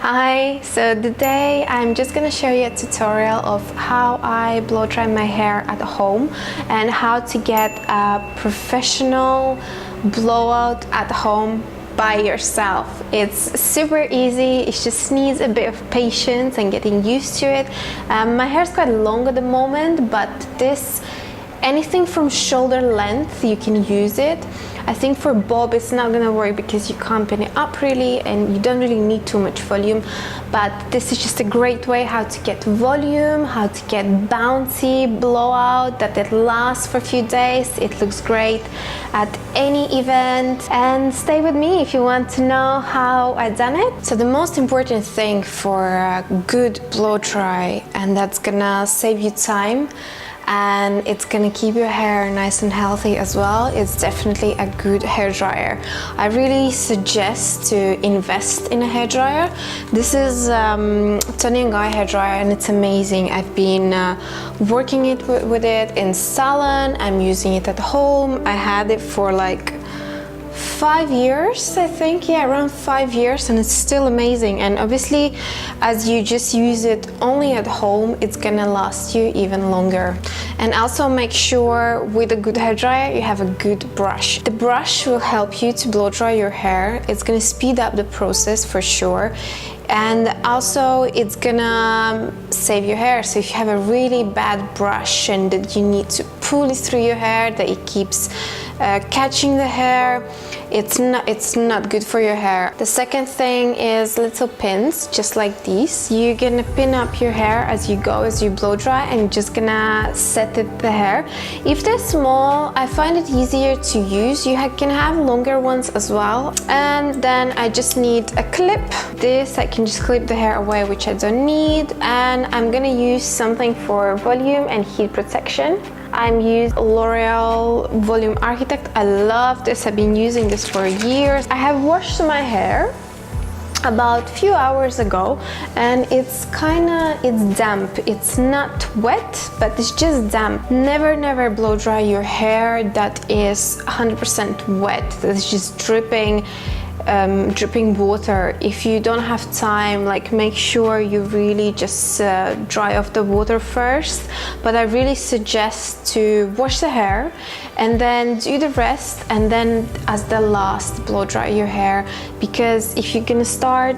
Hi, so today I'm just gonna show you a tutorial of how I blow dry my hair at home and how to get a professional blowout at home by yourself. It's super easy, it just needs a bit of patience and getting used to it. My hair is quite long at the moment, but anything from shoulder length you can use it. I think for bob it's not gonna work because you can't pin it up really and you don't really need too much volume, but this is just a great way how to get volume, how to get bouncy blowout that it lasts for a few days. It looks great at any event, and stay with me if you want to know how I done it. So the most important thing for a good blow dry, and that's gonna save you time and it's gonna keep your hair nice and healthy as well, it's definitely a good hair dryer. I really suggest to invest in a hair dryer. This is Toni&Guy hair dryer and it's amazing. I've been working with it in salon, I'm using it at home. I had it for like 5 years, I think, yeah, around 5 years, and it's still amazing. And obviously as you just use it only at home, it's gonna last you even longer. And also make sure with a good hair dryer you have a good brush. The brush will help you to blow dry your hair. It's gonna speed up the process for sure, and also it's gonna save your hair. So if you have a really bad brush and that you need to pull it through your hair, that it keeps catching the hair, it's not good for your hair. The second thing is little pins just like these. You're gonna pin up your hair as you go, as you blow dry, and you're just gonna set it the hair. If they're small, I find it easier to use. You can have longer ones as well. And then I just need a clip. This I can just clip the hair away, which I don't need, and I'm gonna use something for volume and heat protection. I'm using L'Oreal Volume Architect. I love this, I've been using this for years. I have washed my hair about a few hours ago and it's damp. It's not wet, but it's just damp. Never blow dry your hair that is 100% wet, that's just dripping water. If you don't have time, like, make sure you really just dry off the water first, but I really suggest to wash the hair and then do the rest, and then as the last blow dry your hair, because if you're gonna start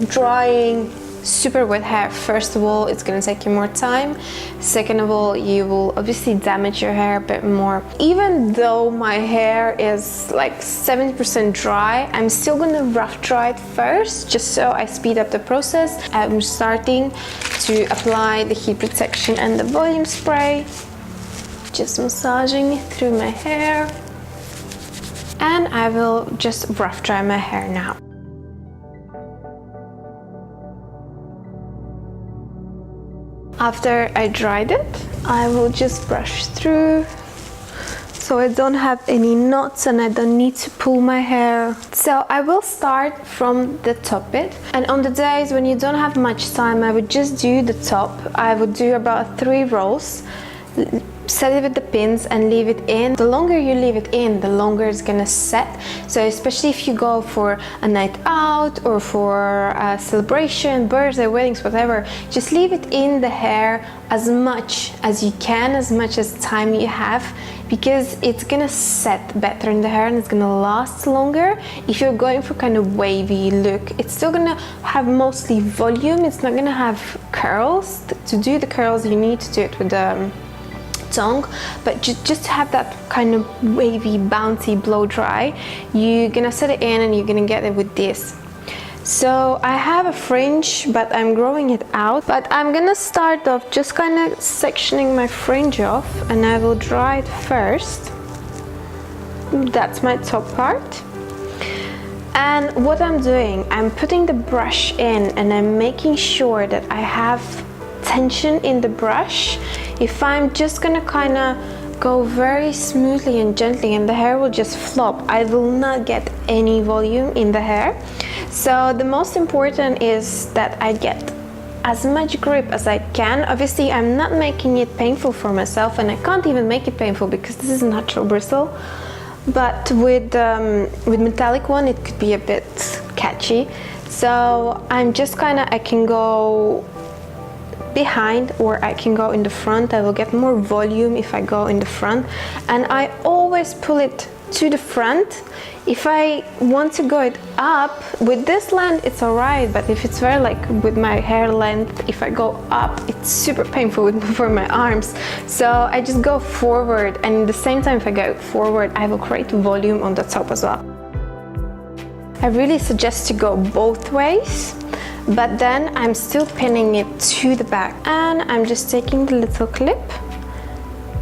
drying super wet hair, first of all it's gonna take you more time, second of all you will obviously damage your hair a bit more. Even though my hair is like 70% dry, I'm still gonna rough dry it first just so I speed up the process. I'm starting to apply the heat protection and the volume spray, just massaging it through my hair, and I will just rough dry my hair now. After I dried it, I will just brush through so I don't have any knots and I don't need to pull my hair. So I will start from the top bit, and on the days when you don't have much time, I would just do the top. I would do about 3 rolls, set it with the pins and leave it in. The longer you leave it in, the longer it's gonna set. So especially if you go for a night out or for a celebration, birthday, weddings, whatever, just leave it in the hair as much as you can, as much as time you have, because it's gonna set better in the hair and it's gonna last longer. If you're going for kind of wavy look, it's still gonna have mostly volume, it's not gonna have curls. To do the curls you need to do it with the tongue, but just to have that kind of wavy bouncy blow dry, you're gonna set it in and you're gonna get it with this. So I have a fringe, but I'm growing it out, but I'm gonna start off just kind of sectioning my fringe off, and I will dry it first. That's my top part. And what I'm doing, I'm putting the brush in and I'm making sure that I have tension in the brush. If I'm just gonna kind of go very smoothly and gently and the hair will just flop, I will not get any volume in the hair. So the most important is that I get as much grip as I can. Obviously I'm not making it painful for myself, and I can't even make it painful because this is natural bristle. But with metallic one it could be a bit catchy. So I'm just I can go behind or I can go in the front. I will get more volume if I go in the front, and I always pull it to the front. If I want to go it up with this length, it's alright, but if it's very with my hair length, if I go up, it's super painful for my arms. So I just go forward, and at the same time if I go forward, I will create volume on the top as well. I really suggest to go both ways, but then I'm still pinning it to the back, and I'm just taking the little clip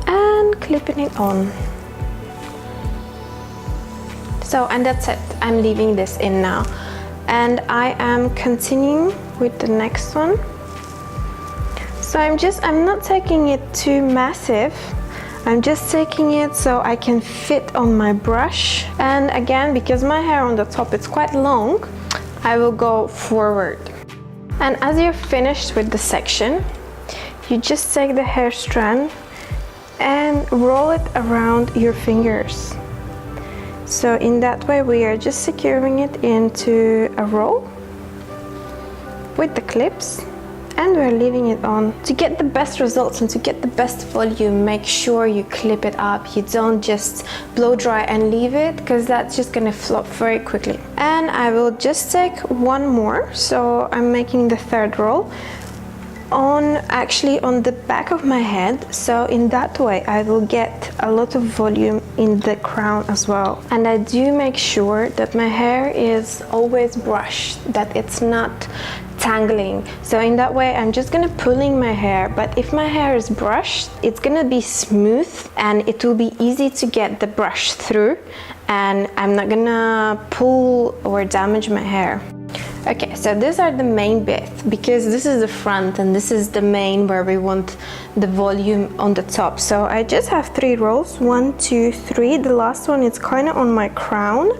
and clipping it on. So, and that's it. I'm leaving this in now, and I am continuing with the next one. So I'm not taking it too massive. I'm just taking it so I can fit on my brush. And again, because my hair on the top is quite long, I will go forward. And as you're finished with the section, you just take the hair strand and roll it around your fingers. So in that way we are just securing it into a roll with the clips, and we're leaving it on. To get the best results and to get the best volume, make sure you clip it up. You don't just blow dry and leave it, because that's just gonna flop very quickly. And I will just take one more, so I'm making the third roll actually on the back of my head, so in that way I will get a lot of volume in the crown as well. And I do make sure that my hair is always brushed, that it's not tangling. So in that way I'm just gonna pulling my hair, but if my hair is brushed, it's gonna be smooth and it will be easy to get the brush through, and I'm not gonna pull or damage my hair. Okay, so these are the main bits, because this is the front and this is the main where we want the volume on the top. So I just have 3 rolls, 1, 2, 3. The last one is kind of on my crown.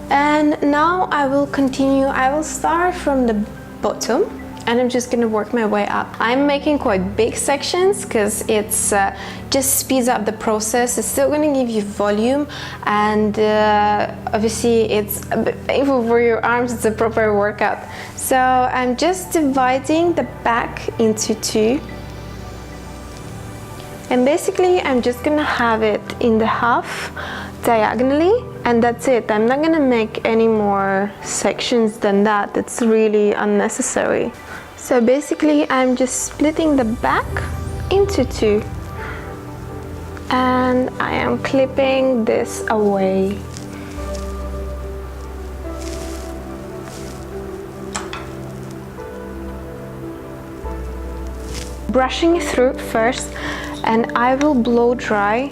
And now I will continue. I will start from the bottom, and I'm just gonna work my way up. I'm making quite big sections because it's just speeds up the process. It's still gonna give you volume, and obviously it's a bit painful for your arms. It's a proper workout. So I'm just dividing the back into 2, and basically I'm just gonna have it in the half diagonally, and that's it. I'm not gonna make any more sections than that. It's really unnecessary. So basically I'm just splitting the back into 2, and I am clipping this away. Brushing it through first, and I will blow dry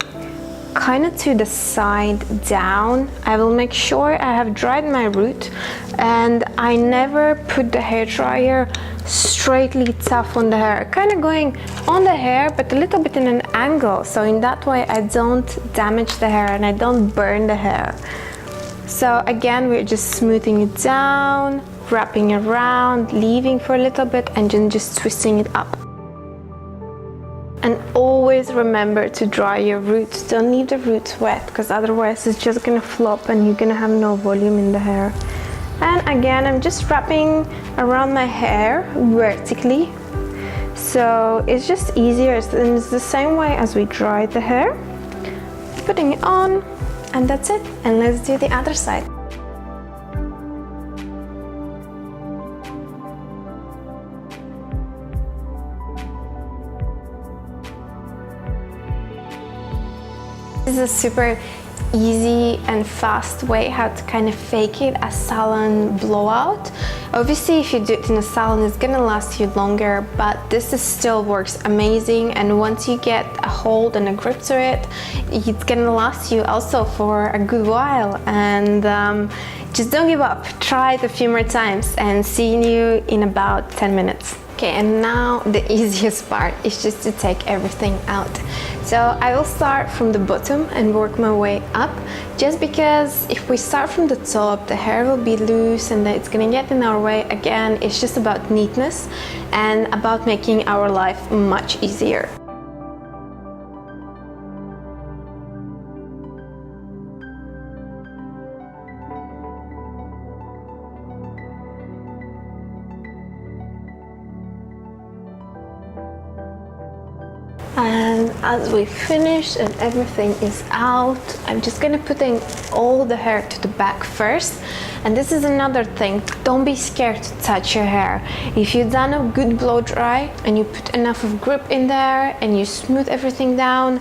kind of to the side down. I will make sure I have dried my root, and I never put the hair dryer straightly tough on the hair, kind of going on the hair but a little bit in an angle, so in that way I don't damage the hair and I don't burn the hair. So again, we're just smoothing it down, wrapping around, leaving for a little bit, and then just twisting it up. And always remember to dry your roots. Don't leave the roots wet, because otherwise it's just gonna flop and you're gonna have no volume in the hair. And again, I'm just wrapping around my hair vertically, so it's just easier, and it's the same way as we dry the hair. Putting it on, and that's it. And let's do the other side. This is a super easy and fast way how to kind of fake it a salon blowout. Obviously if you do it in a salon it's gonna last you longer, but this is still works amazing, and once you get a hold and a grip to it, it's gonna last you also for a good while. And just don't give up. Try it a few more times, and see you in about 10 minutes. Okay, and now the easiest part is just to take everything out. So I will start from the bottom and work my way up, just because if we start from the top, the hair will be loose and it's gonna get in our way. Again, it's just about neatness and about making our life much easier. And as we finish and everything is out, I'm just gonna put in all the hair to the back first. And this is another thing, don't be scared to touch your hair. If you've done a good blow dry and you put enough of grip in there and you smooth everything down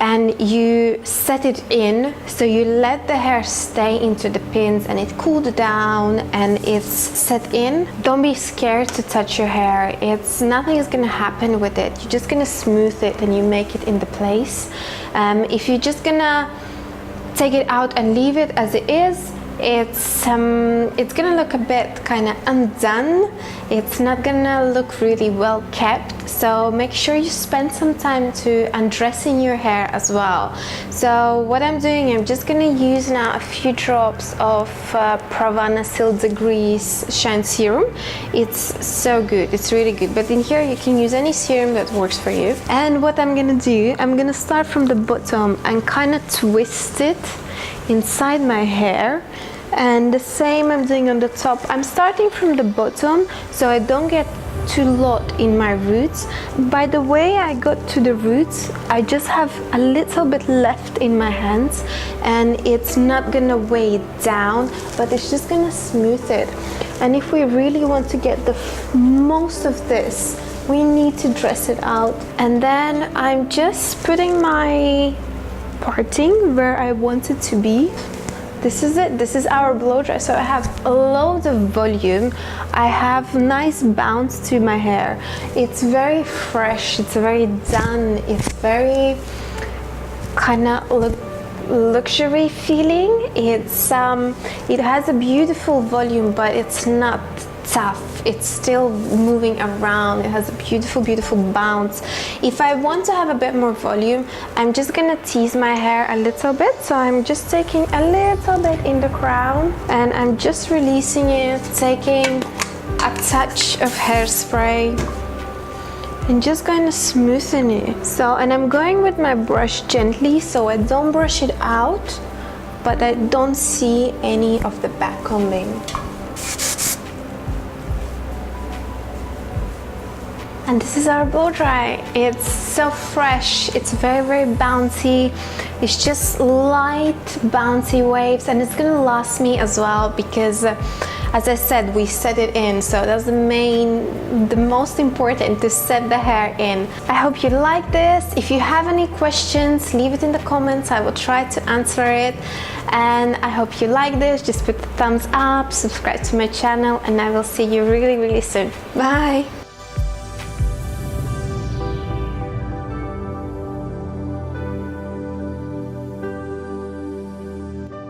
and you set it in, so you let the hair stay into the pins and it cooled down and it's set in, don't be scared to touch your hair. Nothing is gonna happen with it. You're just gonna smooth it and you make it into place. If you're just gonna take it out and leave it as it is, it's gonna look a bit kind of undone. It's not gonna look really well kept, so make sure you spend some time to undressing your hair as well. So what I'm doing, I'm just gonna use now a few drops of Pravana Sil Degrees Shine Serum. It's so good, it's really good, but in here you can use any serum that works for you. And what I'm gonna do, I'm gonna start from the bottom and kind of twist it inside my hair, and the same I'm doing on the top. I'm starting from the bottom so I don't get too lot in my roots. By the way I got to the roots, I just have a little bit left in my hands and it's not gonna weigh it down, but it's just gonna smooth it. And if we really want to get the most of this, we need to dress it out. And then I'm just putting my parting where I want it to be. This is it, this is our blow dry. So I have a lot of volume, I have nice bounce to my hair. It's very fresh, it's very done, it's very kind of luxury feeling. It has a beautiful volume, but it's not tough, it's still moving around. It has a beautiful bounce. If I want to have a bit more volume, I'm just gonna tease my hair a little bit. So I'm just taking a little bit in the crown and I'm just releasing it, taking a touch of hairspray and just kind of smoothing it. So, and I'm going with my brush gently so I don't brush it out, but I don't see any of the back combing. And this is our blow dry. It's so fresh, it's very bouncy. It's just light bouncy waves, and it's gonna last me as well because as I said, we set it in, so that's the most important, to set the hair in. I hope you like this. If you have any questions, leave it in the comments, I will try to answer it. And I hope you like this. Just put the thumbs up, subscribe to my channel, and I will see you really soon. Bye.